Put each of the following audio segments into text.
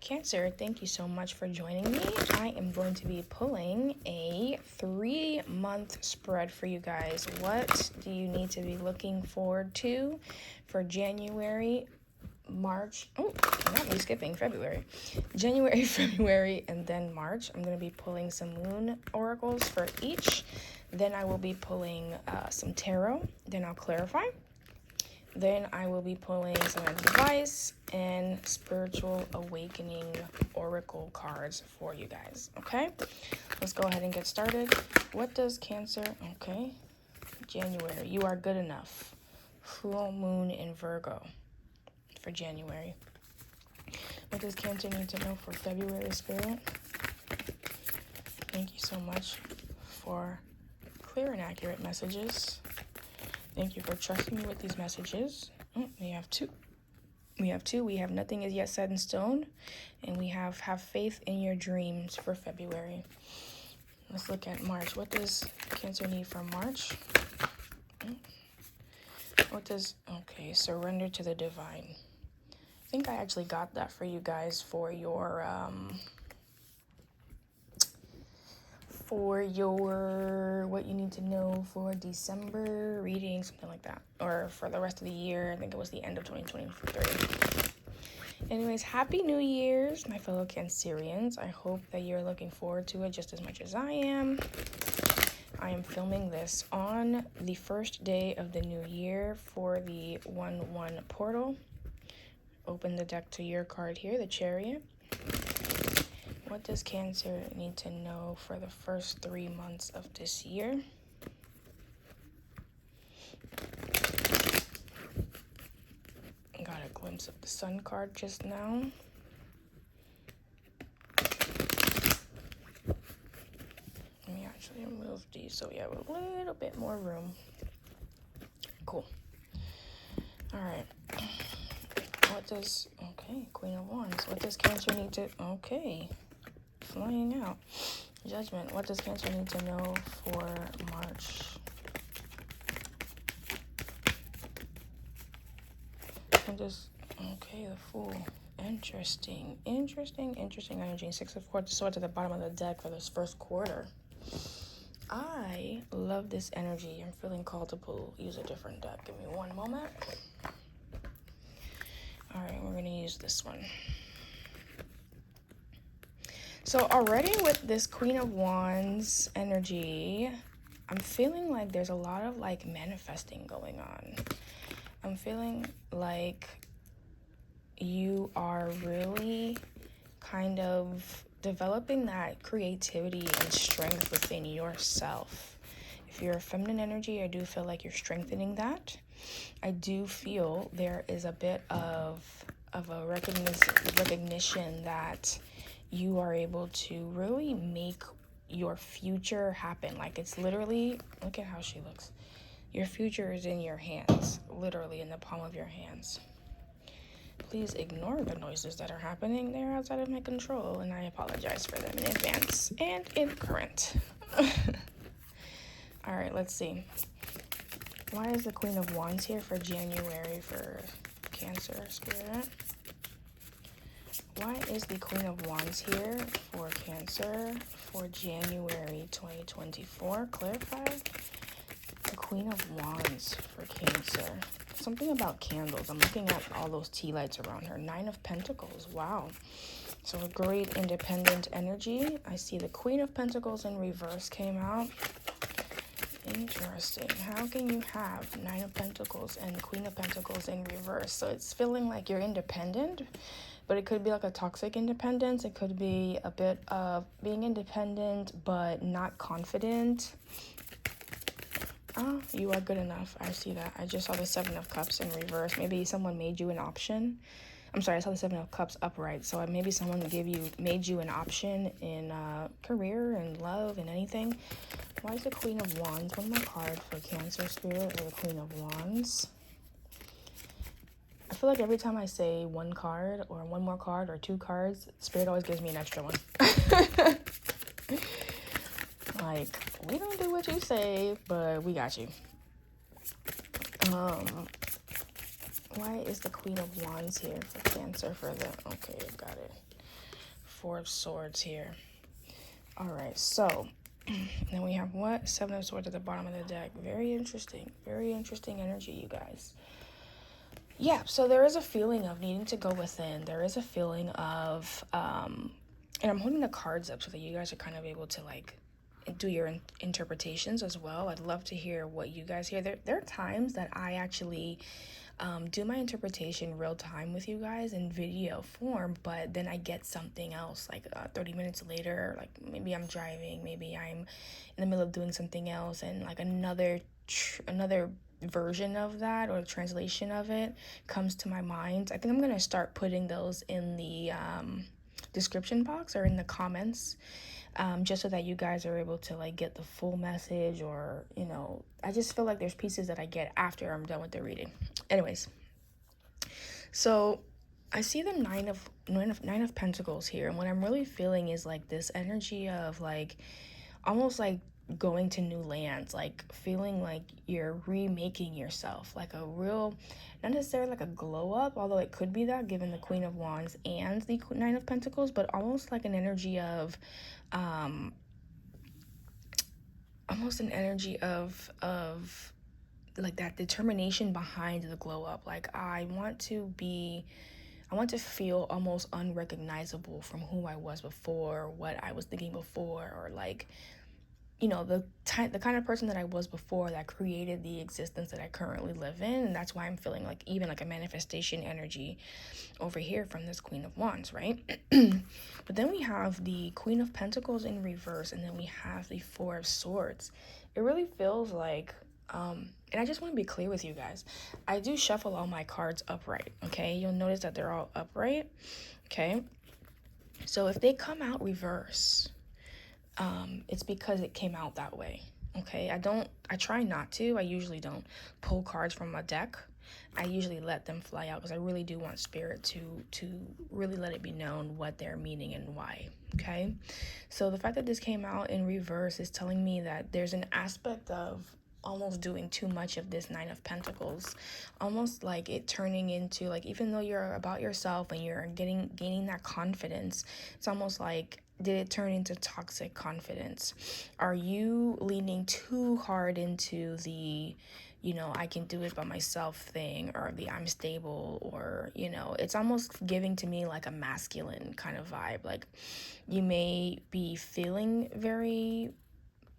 Cancer, thank you so much for joining me. I am going to be pulling a 3-month spread for you guys. What do you need to be looking forward to for January, March? Oh, not me skipping February. January, February, and then March. I'm going to be pulling some moon oracles for each. Then I will be pulling some tarot. Then I'll clarify. Then I will be pulling some advice and spiritual awakening oracle cards for you guys, okay? Let's go ahead and get started. What does Cancer, okay, January, you are good enough. Full moon in Virgo for January. What does Cancer need to know for February, Spirit? Thank you so much for clear and accurate messages. Thank you for trusting me with these messages. Oh, we have two. We have nothing is yet set in stone. And we have faith in your dreams for February. Let's look at March. What does Cancer need for March? What does, okay, surrender to the divine. I think I actually got that for you guys for your what you need to know for December reading, something like that, or for the rest of the year. I think it was the end of 2023. Anyways, happy New Year's, my fellow Cancerians. I hope that you're looking forward to it just as much as I am. I am filming this on the first day of the new year for the 1/1 portal. Open the deck to your card here, the Chariot. What does Cancer need to know for the first 3 months of this year? Got a glimpse of the Sun card just now. Let me actually remove these so we have a little bit more room. Cool. All right. What does, okay, Queen of Wands. What does Cancer need to, okay. Flying out. Judgment. What does Cancer need to know for March? What does, okay, the Fool. Interesting energy. 6 of Swords at the bottom of the deck for this first quarter. I love this energy. I'm feeling called to use a different deck. Give me one moment. All right, we're going to use this one. So already with this Queen of Wands energy, I'm feeling like there's a lot of like manifesting going on. I'm feeling like you are really kind of developing that creativity and strength within yourself. If you're a feminine energy, I do feel like you're strengthening that. I do feel there is a bit of a recognition that you are able to really make your future happen. Like it's literally, look at how she looks. Your future is in your hands, literally in the palm of your hands. Please ignore the noises that are happening. They're outside of my control, and I apologize for them in advance and in current. All right, let's see. Why is the Queen of Wands here for January for Cancer, Spirit? Why is the Queen of Wands here for Cancer for January 2024? Clarify. The Queen of Wands for Cancer. Something about candles. I'm looking at all those tea lights around her. 9 of Pentacles. Wow. So a great independent energy. I see the Queen of Pentacles in reverse came out. Interesting. How can you have 9 of Pentacles and Queen of Pentacles in reverse? So it's feeling like you're independent, but it could be like a toxic independence. It could be a bit of being independent but not confident. Oh, you are good enough. I see that. I just saw the 7 of Cups in reverse. Maybe someone made you an option. I'm sorry, I saw the 7 of Cups upright. So maybe someone made you an option in career and love and anything. Why is the Queen of Wands? One more card for Cancer, Spirit, or the Queen of Wands. I feel like every time I say one card or one more card or 2 cards, Spirit always gives me an extra one. Like, we don't do what you say, but we got you. Why is the Queen of Wands here for Cancer for the... Okay, got it. Four of Swords here. All right, so then we have what? Seven of Swords at the bottom of the deck. Very interesting energy, you guys. Yeah, so there is a feeling of needing to go within. There is a feeling of, and I'm holding the cards up so that you guys are kind of able to like do your interpretations as well. I'd love to hear what you guys hear. There are times that I actually do my interpretation real time with you guys in video form, but then I get something else like 30 minutes later, like maybe I'm driving, maybe I'm in the middle of doing something else, and like another version of that or translation of it comes to my mind. I think I'm gonna start putting those in the description box or in the comments, just so that you guys are able to like get the full message, or you know, I just feel like there's pieces that I get after I'm done with the reading. Anyways, so I see the nine of Pentacles here, and what I'm really feeling is like this energy of like almost like going to new lands, like feeling like you're remaking yourself, like a real, not necessarily like a glow up, although it could be that given the Queen of Wands and the Nine of Pentacles, but almost like an energy of almost an energy of like that determination behind the glow up. Like I want to feel almost unrecognizable from who I was before, what I was thinking before, or like, you know, the kind of person that I was before that created the existence that I currently live in. And that's why I'm feeling like even like a manifestation energy over here from this Queen of Wands, right? But then we have the Queen of Pentacles in reverse, and then we have the Four of Swords. It really feels like, and I just want to be clear with you guys, I do shuffle all my cards upright, okay? You'll notice that they're all upright, okay? So if they come out reverse, it's because it came out that way, okay? I try not to. I usually don't pull cards from a deck. I usually let them fly out because I really do want spirit to really let it be known what they're meaning and why, okay? So the fact that this came out in reverse is telling me that there's an aspect of almost doing too much of this Nine of Pentacles, almost like it turning into like, even though you're about yourself and you're gaining that confidence, it's almost like, did it turn into toxic confidence? Are you leaning too hard into the, you know, I can do it by myself thing, or the I'm stable, or, you know, it's almost giving to me like a masculine kind of vibe. Like you may be feeling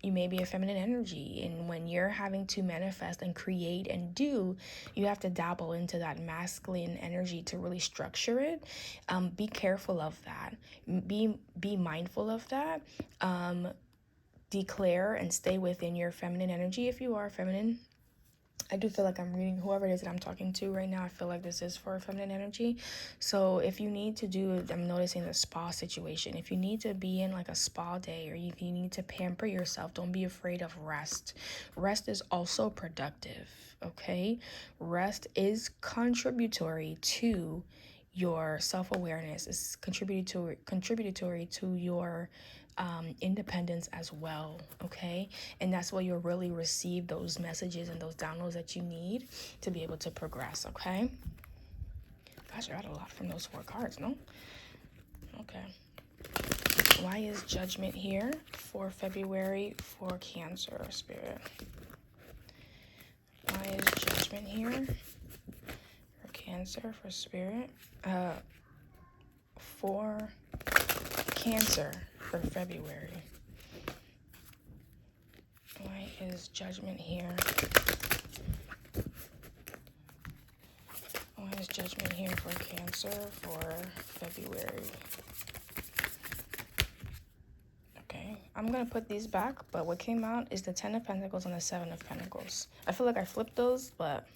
you may be a feminine energy, and when you're having to manifest and create and do, you have to dabble into that masculine energy to really structure it. Be careful of that. Be mindful of that. Declare and stay within your feminine energy if you are feminine. I do feel like I'm reading whoever it is that I'm talking to right now. I feel like this is for feminine energy. So if you need to do, I'm noticing the spa situation. If you need to be in like a spa day, or if you need to pamper yourself, don't be afraid of rest. Rest is also productive, okay? Rest is contributory to your self-awareness. It's contributory to your independence as well, okay? And that's where you'll really receive those messages and those downloads that you need to be able to progress, okay? Gosh, I got a lot from those four cards, no? Okay. Why is Judgment here for February for Cancer, Spirit? Why is Judgment here for Cancer, for Spirit? For Cancer for February. Why is Judgment here? Why is Judgment here for Cancer for February? Okay, I'm gonna put these back, but what came out is the Ten of Pentacles and the Seven of Pentacles. I feel like I flipped those, but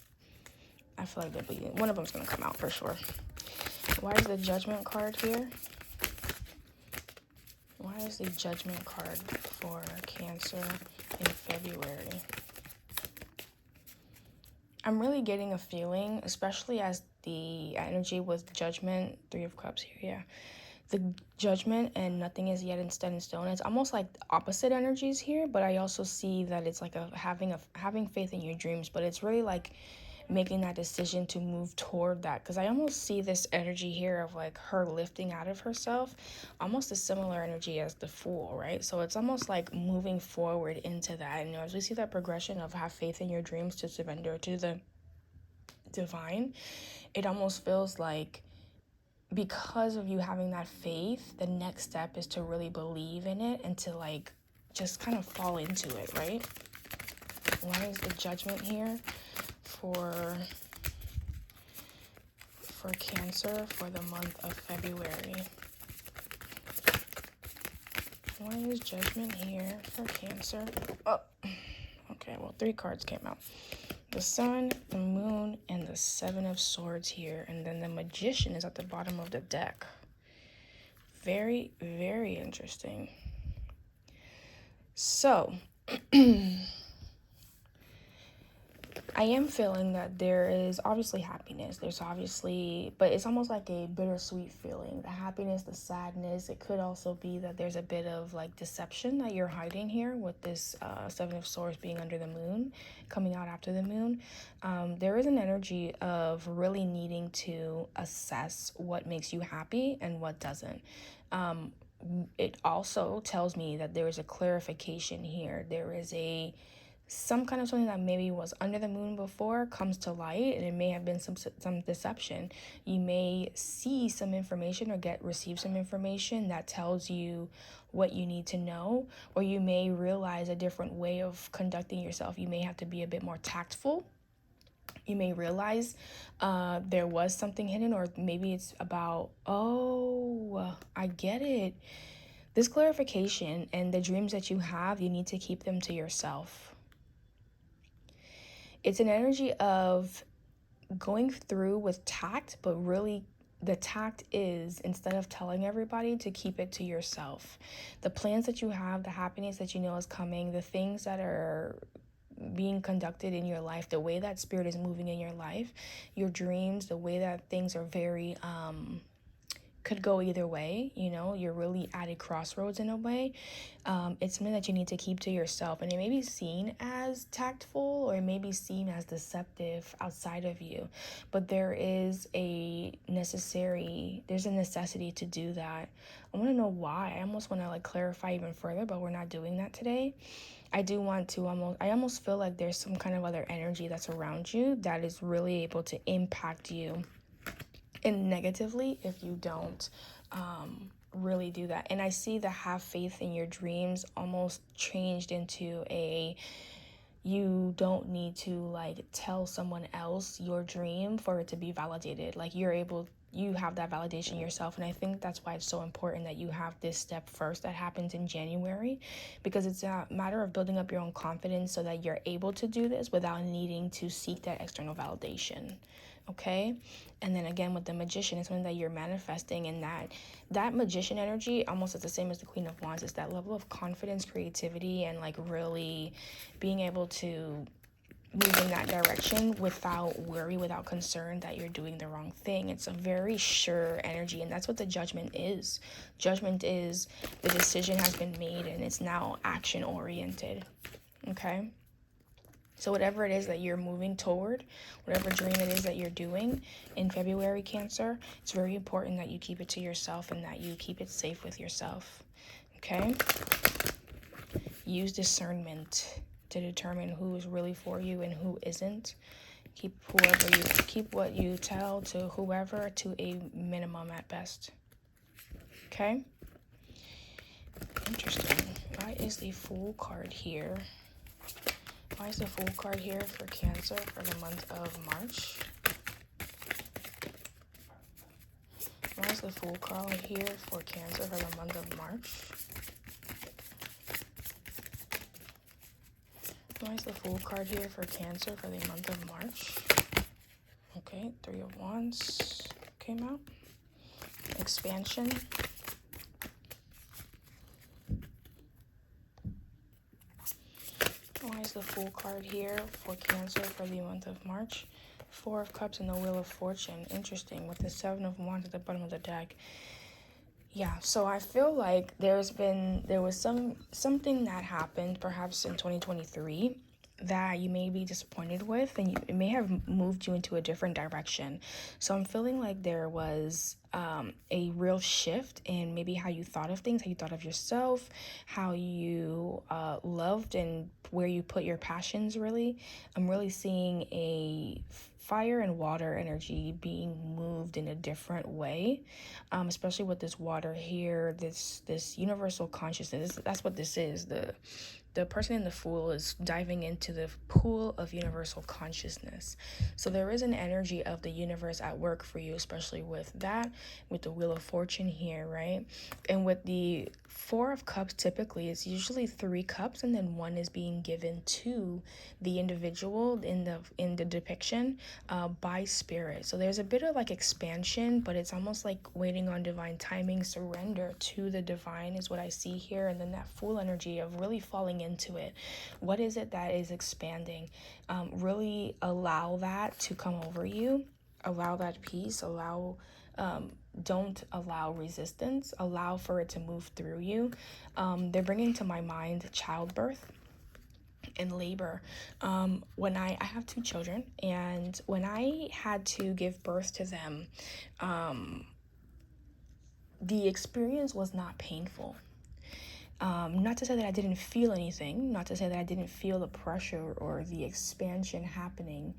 I feel like one of them's gonna come out for sure. Why is the Judgment card here? Why is the Judgment card for Cancer in February? I'm really getting a feeling, especially as the energy with Judgment, Three of Cups here, yeah. The Judgment and nothing is yet set in stone. It's almost like opposite energies here, but I also see that it's like having faith in your dreams, but it's really like making that decision to move toward that. Because I almost see this energy here of like her lifting out of herself, almost a similar energy as the Fool, right? So it's almost like moving forward into that. And as we see that progression of have faith in your dreams to surrender to the divine, it almost feels like because of you having that faith, the next step is to really believe in it and to like just kind of fall into it, right? What is the Judgment here for Cancer for the month of February? What is Judgment here for Cancer? Oh, okay, well, 3 cards came out. The Sun, the Moon, and the Seven of Swords here. And then the Magician is at the bottom of the deck. Very, very interesting. So, I am feeling that there is obviously happiness. There's obviously, but it's almost like a bittersweet feeling. The happiness, the sadness. It could also be that there's a bit of like deception that you're hiding here with this Seven of Swords being under the moon, coming out after the moon. There is an energy of really needing to assess what makes you happy and what doesn't. It also tells me that there is a clarification here. There is some kind of something that maybe was under the moon before comes to light, and it may have been some deception. You may see some information or receive some information that tells you what you need to know, or you may realize a different way of conducting yourself. You may have to be a bit more tactful. You may realize there was something hidden, or maybe it's about, oh, I get it. This clarification and the dreams that you have, you need to keep them to yourself. It's an energy of going through with tact, but really the tact is, instead of telling everybody, to keep it to yourself. The plans that you have, the happiness that you know is coming, the things that are being conducted in your life, the way that spirit is moving in your life, your dreams, the way that things are very could go either way. You're really at a crossroads in a way. It's something that you need to keep to yourself, and it may be seen as tactful, or it may be seen as deceptive outside of you, but there's a necessity to do that. I want to know why. I almost want to like clarify even further, but we're not doing that today. I do want to I almost feel like there's some kind of other energy that's around you that is really able to impact you and negatively if you don't really do that. And I see the have faith in your dreams almost changed into you don't need to like tell someone else your dream for it to be validated. Like you have that validation yourself. And I think that's why it's so important that you have this step first that happens in January, because it's a matter of building up your own confidence so that you're able to do this without needing to seek that external validation. Okay? And then again, with the Magician, it's something that you're manifesting, and that Magician energy almost is the same as the Queen of Wands. It's that level of confidence, creativity, and like really being able to move in that direction without worry, without concern that you're doing the wrong thing. It's a very sure energy, and that's what the Judgment is. Judgment is the decision has been made, and it's now action oriented. Okay? So whatever it is that you're moving toward, whatever dream it is that you're doing in February, Cancer, it's very important that you keep it to yourself and that you keep it safe with yourself. Okay? Use discernment to determine who is really for you and who isn't. Keep what you tell to whoever to a minimum at best. Okay? Interesting. Why is the Fool card here? Why is the Fool card here for Cancer for the month of March? Why is the Fool card here for Cancer for the month of March? Why is the Fool card here for Cancer for the month of March? Okay, 3 of Wands came out. Expansion. Why is the Fool card here for Cancer for the month of March? 4 of Cups and the Wheel of Fortune. Interesting, with the 7 of Wands at the bottom of the deck. Yeah, so I feel like there was something that happened perhaps in 2023 that you may be disappointed with, and it may have moved you into a different direction. So I'm feeling like there was a real shift in maybe how you thought of things, how you thought of yourself, how you loved, and where you put your passions, really. I'm really seeing a fire and water energy being moved in a different way, especially with this water here, this universal consciousness. That's what this is. The person in the Fool is diving into the pool of universal consciousness. So there is an energy of the universe at work for you, especially with that, with the Wheel of Fortune here, right? And with the Four of Cups, typically it's usually 3 cups, and then 1 is being given to the individual in the depiction by spirit. So there's a bit of like expansion, but it's almost like waiting on divine timing. Surrender to the divine is what I see here. And then that Fool energy of really falling into it. What is it that is expanding? Really allow that to come over you. Allow that peace. Don't allow resistance. Allow for it to move through you. They're bringing to my mind childbirth and labor. When I have 2 children, and when I had to give birth to them, the experience was not painful. Not to say that I didn't feel anything, not to say that I didn't feel the pressure or the expansion happening,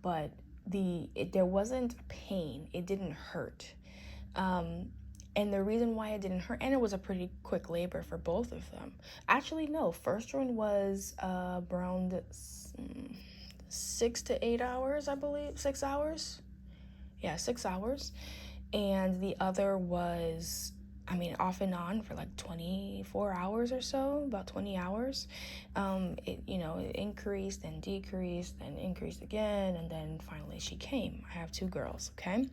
but there wasn't pain. It didn't hurt. And the reason why it didn't hurt, and it was a pretty quick labor for both of them. Actually, no, first one was around 6 to 8 hours, I believe. 6 hours? Yeah, 6 hours. And the other was, off and on for like 24 hours or so, about 20 hours. It increased and decreased and increased again, and then finally she came. I have 2 girls, okay?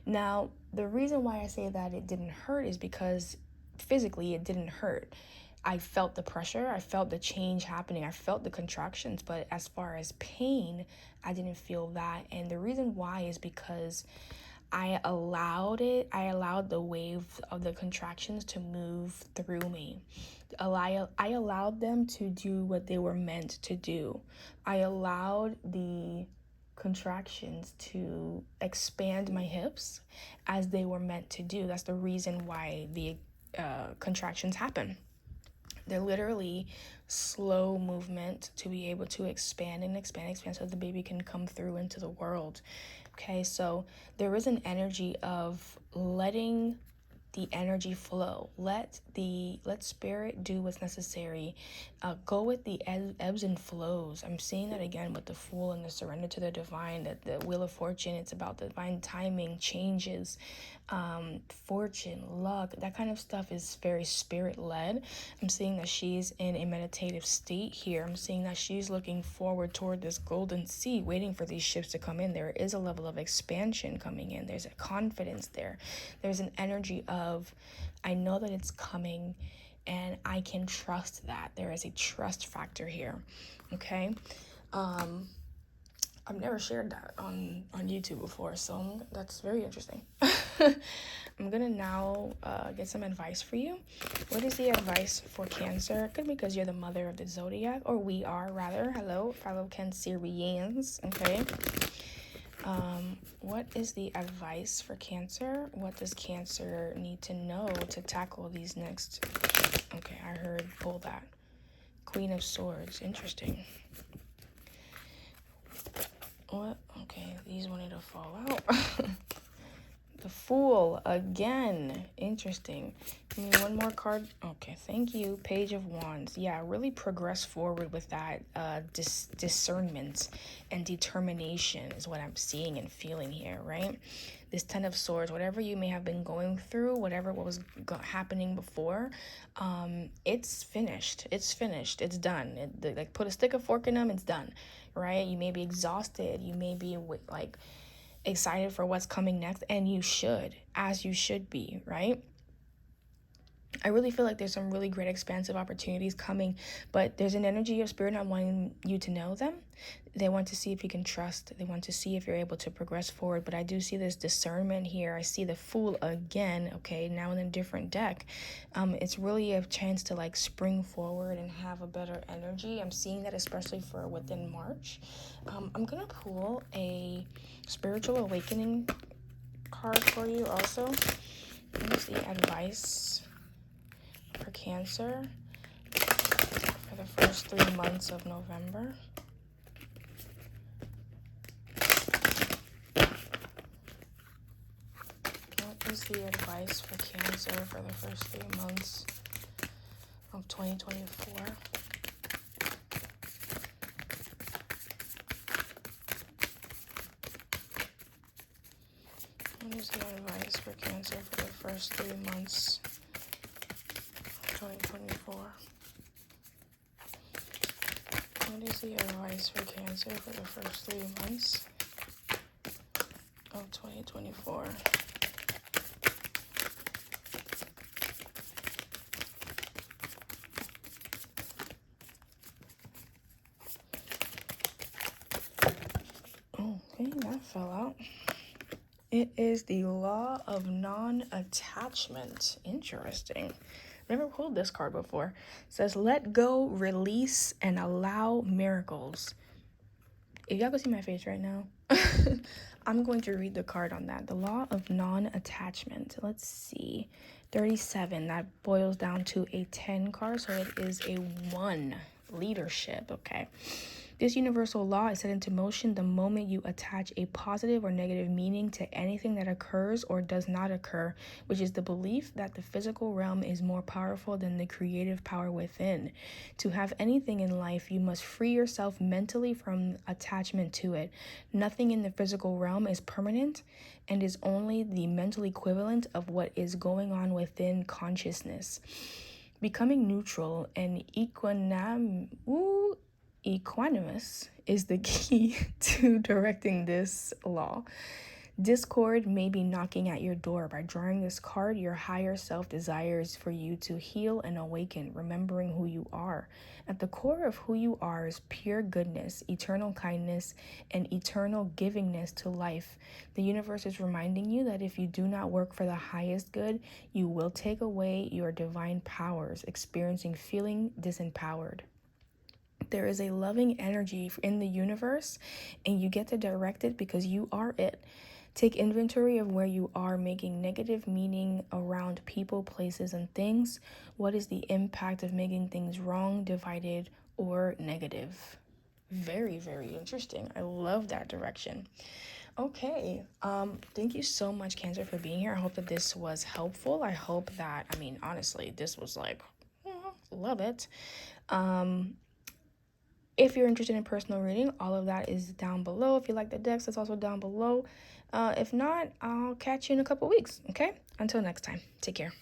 Now, the reason why I say that it didn't hurt is because physically it didn't hurt. I felt the pressure, I felt the change happening, I felt the contractions, but as far as pain, I didn't feel that. And the reason why is because I allowed the wave of the contractions to move through me. I allowed them to do what they were meant to do. I allowed the contractions to expand my hips as they were meant to do. That's the reason why the contractions happen. They're literally slow movement to be able to expand and expand so the baby can come through into the world. Okay, so there is an energy of letting the energy flow. Let spirit do what's necessary. Go with the ebbs and flows. I'm seeing that again with the Fool and the surrender to the divine, that the Wheel of Fortune, it's about divine timing, changes, fortune, luck, that kind of stuff is very spirit led. I'm seeing that she's in a meditative state here. I'm seeing that she's looking forward toward this golden sea, waiting for these ships to come in. There is a level of expansion coming in. There's a confidence there. There's an energy of, I know that it's coming and I can trust that. There is a trust factor here. Okay. I've never shared that on YouTube before, so that's very interesting. I'm gonna now get some advice for you. What is the advice for Cancer? It could be because you're the mother of the zodiac, or we are rather. Hello, fellow Cancerians. Okay. What is the advice for Cancer? What does Cancer need to know to tackle these next? Okay, I heard pull that. Queen of Swords. Interesting. What? Okay, these wanted to fall out. The Fool again. Interesting. Give me one more card. Okay, thank you. Page of Wands. Yeah, really progress forward with that discernment and determination is what I'm seeing and feeling here, right? This 10 of Swords, whatever you may have been going through, what was happening before, it's finished. It's finished. It's done. Like put a stick of fork in them, it's done, right? You may be exhausted. You may be like excited for what's coming next, and you should, as you should be, right? I really feel like there's some really great expansive opportunities coming, but there's an energy of spirit not wanting you to know them. They want to see if you can trust. They want to see if you're able to progress forward. But I do see this discernment here. I see the Fool again, okay, now in a different deck. It's really a chance to like spring forward and have a better energy. I'm seeing that especially for within March. I'm going to pull a spiritual awakening card for you also. What is the advice for Cancer for the first 3 months of November? What is the advice for Cancer for the first 3 months of 2024? What is the advice for Cancer for the first 3 months of 2024? What is the advice for Cancer for the first 3 months of 2024? Okay, that fell out. It is the law of non-attachment. Interesting. Never pulled this card before. It says, let go, release, and allow miracles. If y'all can see my face right now, I'm going to read the card on that. The law of non-attachment. Let's see. 37. That boils down to a 10 card, so it is a 1. Leadership, okay. This universal law is set into motion the moment you attach a positive or negative meaning to anything that occurs or does not occur, which is the belief that the physical realm is more powerful than the creative power within. To have anything in life, you must free yourself mentally from attachment to it. Nothing in the physical realm is permanent and is only the mental equivalent of what is going on within consciousness. Becoming neutral and equanimous is the key to directing this law. Discord may be knocking at your door. By drawing this card, your higher self desires for you to heal and awaken, remembering who you are. At the core of who you are is pure goodness, eternal kindness, and eternal givingness to life. The universe is reminding you that if you do not work for the highest good, you will take away your divine powers, experiencing feeling disempowered. There is a loving energy in the universe, and you get to direct it because you are it. Take inventory of where you are making negative meaning around people, places, and things. What is the impact of making things wrong, divided, or negative? Very, very interesting. I love that direction. Okay, thank you so much, Cancer, for being here. I hope that this was helpful. I hope that, honestly, this was like, love it. If you're interested in personal reading, all of that is down below. If you like the decks, that's also down below. If not, I'll catch you in a couple weeks, okay? Until next time, take care.